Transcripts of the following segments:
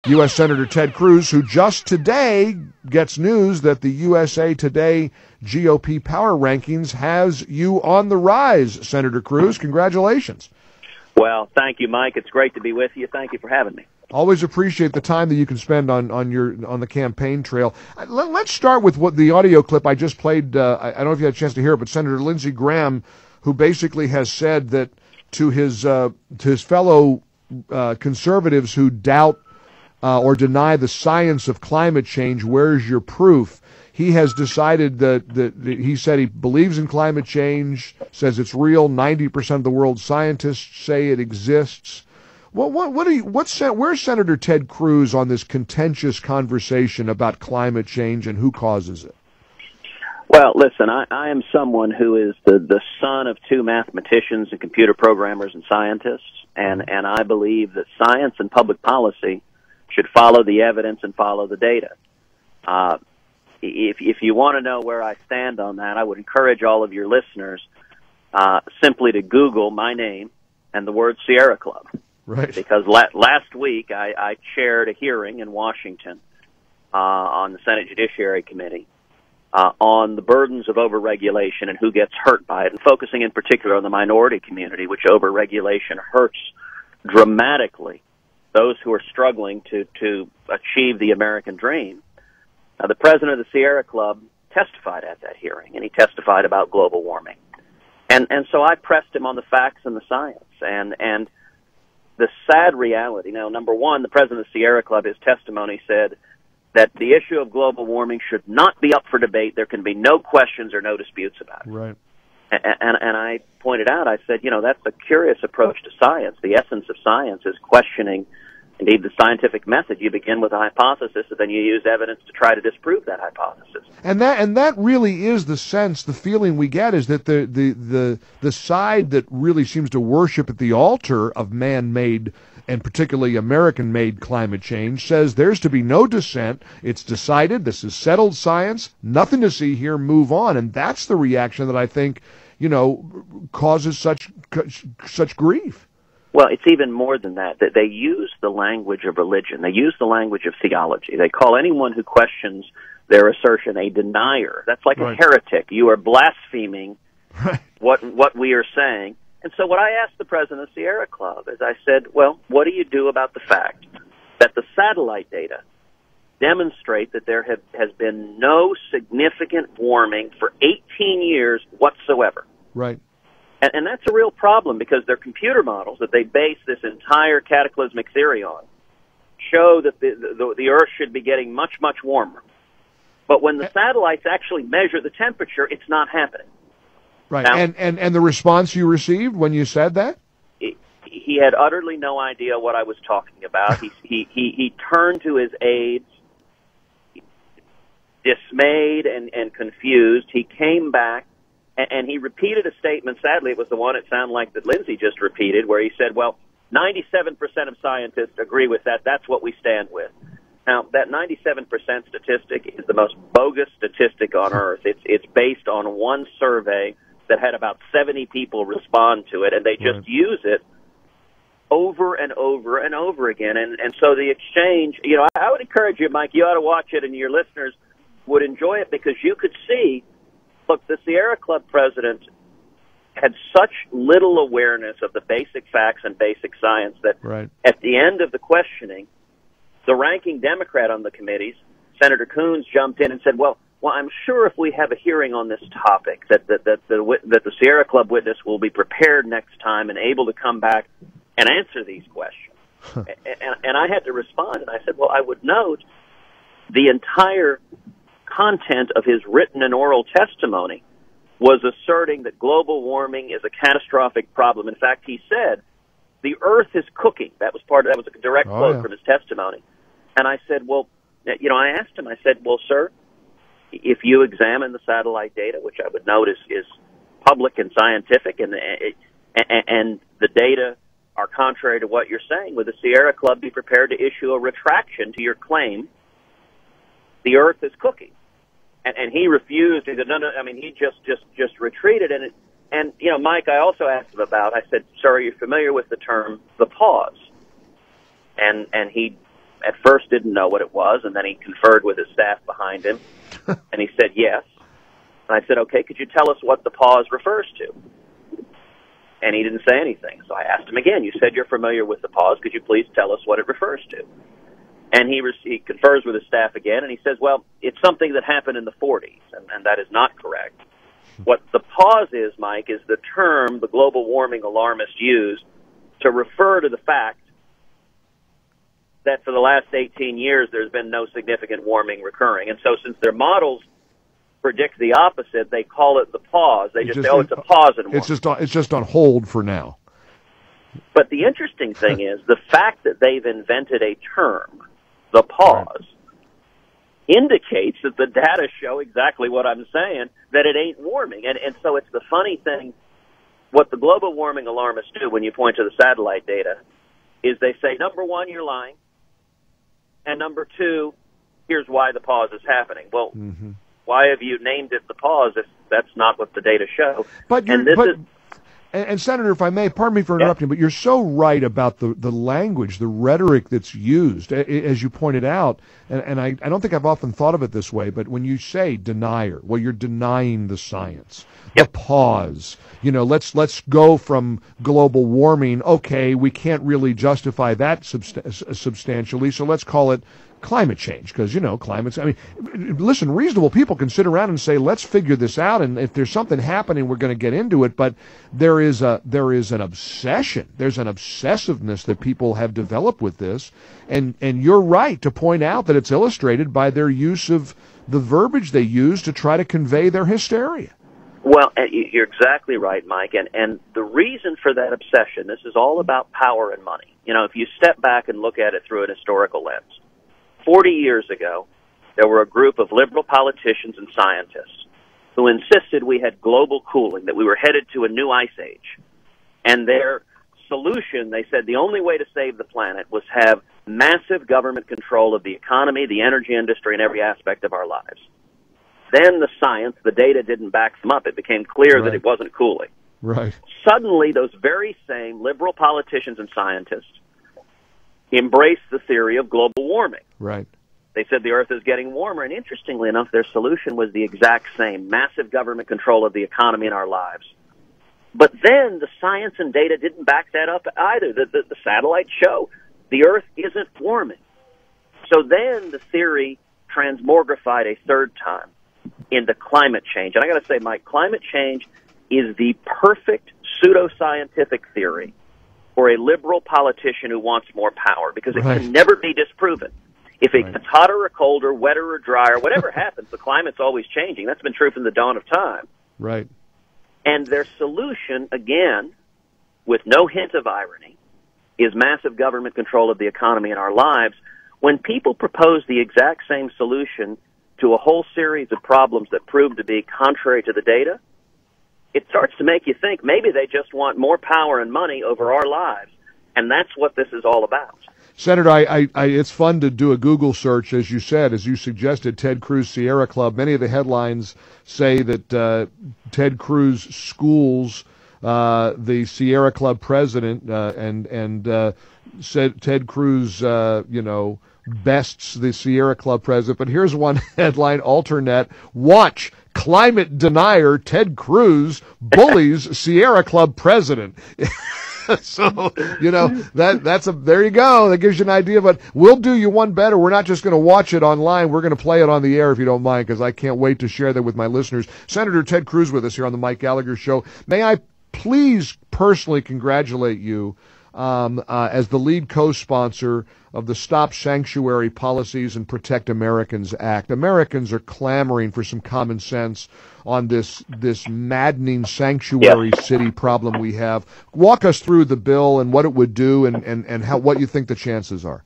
U.S. Senator Ted Cruz, who just today gets news that the USA Today GOP power rankings has you on the rise, Senator Cruz. Congratulations. Well, thank you, Mike. It's great to be with you. Thank you for having me. Always appreciate the time that you can spend on the campaign trail. Let's start with what the audio clip I just played. I don't know if you had a chance to hear it, but Senator Lindsey Graham, who basically has said that to his fellow conservatives who doubt or deny the science of climate change, where's your proof? He has decided that he said he believes in climate change, says it's real. 90% of the world's scientists say it exists. Where's Senator Ted Cruz on this contentious conversation about climate change and who causes it? Well, listen, I am someone who is the son of two mathematicians and computer programmers and scientists, and I believe that science and public policy should follow the evidence and follow the data. If you want to know where I stand on that, I would encourage all of your listeners simply to Google my name and the word Sierra Club. Right. Because last week I chaired a hearing in Washington on the Senate Judiciary Committee on the burdens of overregulation and who gets hurt by it, and focusing in particular on the minority community, which overregulation hurts dramatically those who are struggling to achieve the American dream. The president of the Sierra Club testified at that hearing, and he testified about global warming. And so I pressed him on the facts and the science. And the sad reality, now, number one, the president of the Sierra Club, his testimony said that the issue of global warming should not be up for debate. There can be no questions or no disputes about it. Right. And I pointed out, I said, that's a curious approach to science. The essence of science is questioning, indeed, the scientific method. You begin with a hypothesis, and then you use evidence to try to disprove that hypothesis. And that really is the sense, the feeling we get is that the side that really seems to worship at the altar of man-made and particularly American-made climate change says there's to be no dissent. It's decided. This is settled science. Nothing to see here. Move on. And that's the reaction that I think, causes such grief. Well, it's even more than that. They use the language of religion. They use the language of theology. They call anyone who questions their assertion a denier. That's like right. A heretic. You are blaspheming right. what we are saying. And so what I asked the president of Sierra Club is I said, well, what do you do about the fact that the satellite data demonstrate that there has been no significant warming for 18 years whatsoever? Right. And that's a real problem because their computer models that they base this entire cataclysmic theory on show that the Earth should be getting much, much warmer. But when the satellites actually measure the temperature, it's not happening. Right. Now, and the response you received when you said that? He had utterly no idea what I was talking about. He turned to his aides, dismayed and confused. He came back. And he repeated a statement, sadly it was the one it sounded like that Lindsey just repeated, where he said, well, 97% of scientists agree with that. That's what we stand with. Now, that 97% statistic is the most bogus statistic on earth. It's based on one survey that had about 70 people respond to it, and they just right. use it over and over and over again. And so the exchange, I would encourage you, Mike, you ought to watch it, and your listeners would enjoy it because you could see, look, the Sierra Club president had such little awareness of the basic facts and basic science that right. at the end of the questioning, the ranking Democrat on the committees, Senator Cruz, jumped in and said, well, I'm sure if we have a hearing on this topic that the Sierra Club witness will be prepared next time and able to come back and answer these questions. And I had to respond, and I said, well, I would note the entire content of his written and oral testimony was asserting that global warming is a catastrophic problem. In fact, he said, the Earth is cooking. That was a direct quote from his testimony. And I said, well, I asked him, I said, well, sir, if you examine the satellite data, which I would note is public and scientific, and the data are contrary to what you're saying, would the Sierra Club be prepared to issue a retraction to your claim the Earth is cooking? And he refused. He said, no. I mean, he just retreated. And Mike, I also asked him about. I said, sir, are you familiar with the term the pause? And he at first didn't know what it was, and then he conferred with his staff behind him, and he said yes. And I said, okay, could you tell us what the pause refers to? And he didn't say anything. So I asked him again, you said you're familiar with the pause. Could you please tell us what it refers to? And he confers with his staff again, and he says, well, it's something that happened in the 40s, and that is not correct. What the pause is, Mike, is the term the global warming alarmists use to refer to the fact that for the last 18 years there's been no significant warming recurring. And so since their models predict the opposite, they call it the pause. They just say, oh, it's a pause in warming. It's just on hold for now. But the interesting thing is the fact that they've invented a term, the pause, indicates that the data show exactly what I'm saying, that it ain't warming. And so it's the funny thing, what the global warming alarmists do when you point to the satellite data is they say, number one, you're lying, and number two, here's why the pause is happening. Well, why have you named it the pause if that's not what the data show? And Senator, if I may, pardon me for interrupting, but you're so right about the language, the rhetoric that's used, as you pointed out, and I don't think I've often thought of it this way, but when you say denier, well, you're denying the science. The pause, let's go from global warming, okay, we can't really justify that substantially, so let's call it climate change, because, climate's, listen, reasonable people can sit around and say, let's figure this out, and if there's something happening, we're going to get into it, but there is an obsession, there's an obsessiveness that people have developed with this, and you're right to point out that it's illustrated by their use of the verbiage they use to try to convey their hysteria. Well, you're exactly right, Mike, and the reason for that obsession, this is all about power and money. If you step back and look at it through an historical lens, 40 years ago, there were a group of liberal politicians and scientists who insisted we had global cooling, that we were headed to a new ice age. And their solution, they said the only way to save the planet was have massive government control of the economy, the energy industry, and every aspect of our lives. Then the science, the data didn't back them up. It became clear that it wasn't cooling. Right. Suddenly, those very same liberal politicians and scientists embraced the theory of global warming. Right. They said the Earth is getting warmer, and interestingly enough, their solution was the exact same, massive government control of the economy and our lives. But then the science and data didn't back that up either. The satellites show the Earth isn't warming. So then the theory transmogrified a third time into climate change. And I got to say, Mike, climate change is the perfect pseudoscientific theory for a liberal politician who wants more power, because it can never be disproven. If it gets hotter or colder, wetter or drier, whatever happens, the climate's always changing. That's been true from the dawn of time. Right. And their solution, again, with no hint of irony, is massive government control of the economy and our lives. When people propose the exact same solution to a whole series of problems that prove to be contrary to the data, it starts to make you think maybe they just want more power and money over our lives. And that's what this is all about. Senator, it's fun to do a Google search, as you said, as you suggested, Ted Cruz Sierra Club. Many of the headlines say that Ted Cruz schools the Sierra Club president, and said Ted Cruz, bests the Sierra Club president. But here's one headline, Alternet: watch, climate denier Ted Cruz bullies Sierra Club president. So, there you go. That gives you an idea. But we'll do you one better. We're not just going to watch it online. We're going to play it on the air, if you don't mind, because I can't wait to share that with my listeners. Senator Ted Cruz with us here on the Mike Gallagher Show. May I please personally congratulate you as the lead co-sponsor of the Stop Sanctuary Policies and Protect Americans Act. Americans are clamoring for some common sense on this maddening sanctuary city problem we have. Walk us through the bill and what it would do, and what you think the chances are.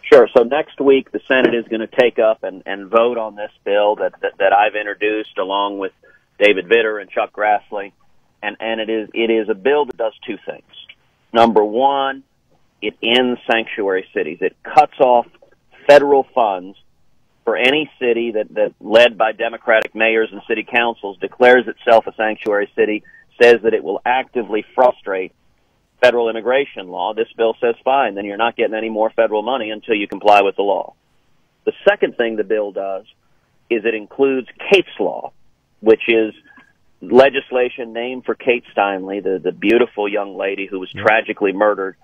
Sure. So next week the Senate is going to take up and vote on this bill that I've introduced along with David Vitter and Chuck Grassley, and it is a bill that does two things. Number one, it ends sanctuary cities. It cuts off federal funds for any city that led by Democratic mayors and city councils declares itself a sanctuary city, says that it will actively frustrate federal immigration law. This bill says fine, then you're not getting any more federal money until you comply with the law. The second thing the bill does is it includes Kate's Law, which is legislation named for Kate Steinle, the beautiful young lady who was tragically murdered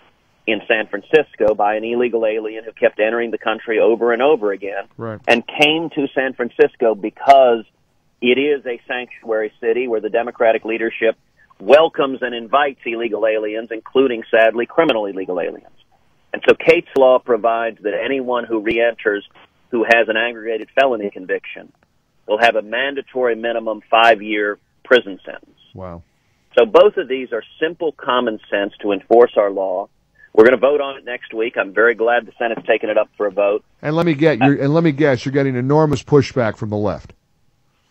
in San Francisco by an illegal alien who kept entering the country over and over again, and came to San Francisco because it is a sanctuary city where the Democratic leadership welcomes and invites illegal aliens, including, sadly, criminal illegal aliens. And so Kate's Law provides that anyone who reenters who has an aggravated felony conviction will have a mandatory minimum 5-year prison sentence. Wow. So both of these are simple common sense to enforce our law. We're going to vote on it next week. I'm very glad the Senate's taken it up for a vote. And let me guess, you're getting enormous pushback from the left.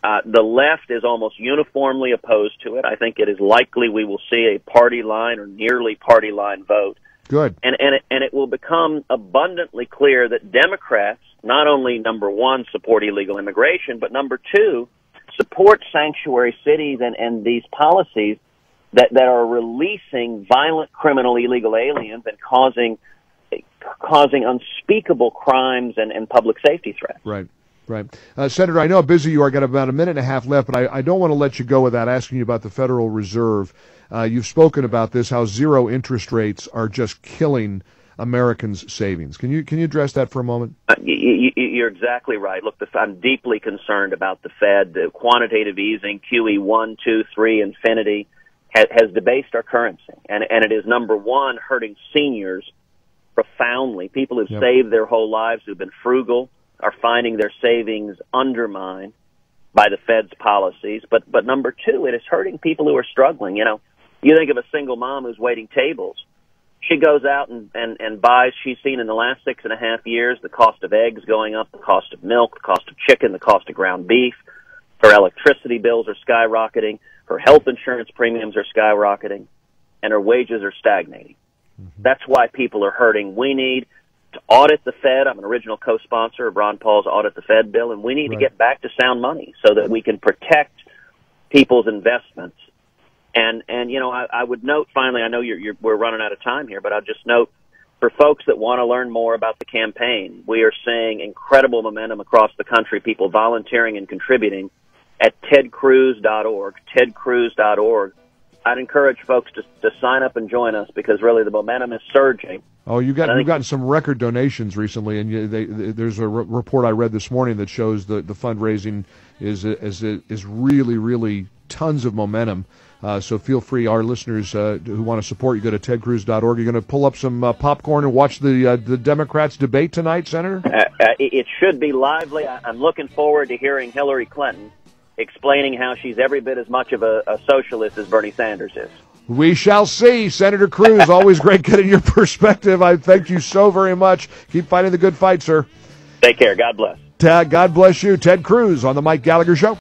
The left is almost uniformly opposed to it. I think it is likely we will see a party line or nearly party line vote. Good. And it will become abundantly clear that Democrats not only, number one, support illegal immigration, but number two, support sanctuary cities and these policies that are releasing violent criminal illegal aliens and causing unspeakable crimes and public safety threats. Right. Senator, I know how busy you are. Got about a minute and a half left, but I don't want to let you go without asking you about the Federal Reserve. You've spoken about this, how zero interest rates are just killing Americans' savings. Can you address that for a moment? You're exactly right. Look, I'm deeply concerned about the Fed. The quantitative easing, QE 1, 2, 3, infinity, has debased our currency. And it is, number one, hurting seniors profoundly. People who've saved their whole lives, who've been frugal, are finding their savings undermined by the Fed's policies. But number two, it is hurting people who are struggling. You know, you think of a single mom who's waiting tables. She goes out and buys, she's seen in the last 6.5 years, the cost of eggs going up, the cost of milk, the cost of chicken, the cost of ground beef. Her electricity bills are skyrocketing. Her health insurance premiums are skyrocketing. And her wages are stagnating. Mm-hmm. That's why people are hurting. We need to audit the Fed. I'm an original co-sponsor of Ron Paul's Audit the Fed bill, and we need to get back to sound money so that we can protect people's investments. And you know, I would note finally, I know we're running out of time here, but I'll just note for folks that want to learn more about the campaign, we are seeing incredible momentum across the country, people volunteering and contributing at tedcruz.org, tedcruz.org. I'd encourage folks to sign up and join us because really the momentum is surging. Oh, you've gotten some record donations recently, and there's a report I read this morning that shows the fundraising is really tons of momentum. So feel free, our listeners who want to support, you go to tedcruz.org. You're going to pull up some popcorn and watch the Democrats debate tonight, Senator? It should be lively. I'm looking forward to hearing Hillary Clinton explaining how she's every bit as much of a socialist as Bernie Sanders is. We shall see. Senator Cruz, always great getting your perspective. I thank you so very much. Keep fighting the good fight, sir. Take care. God bless. God bless you. Ted Cruz on the Mike Gallagher Show.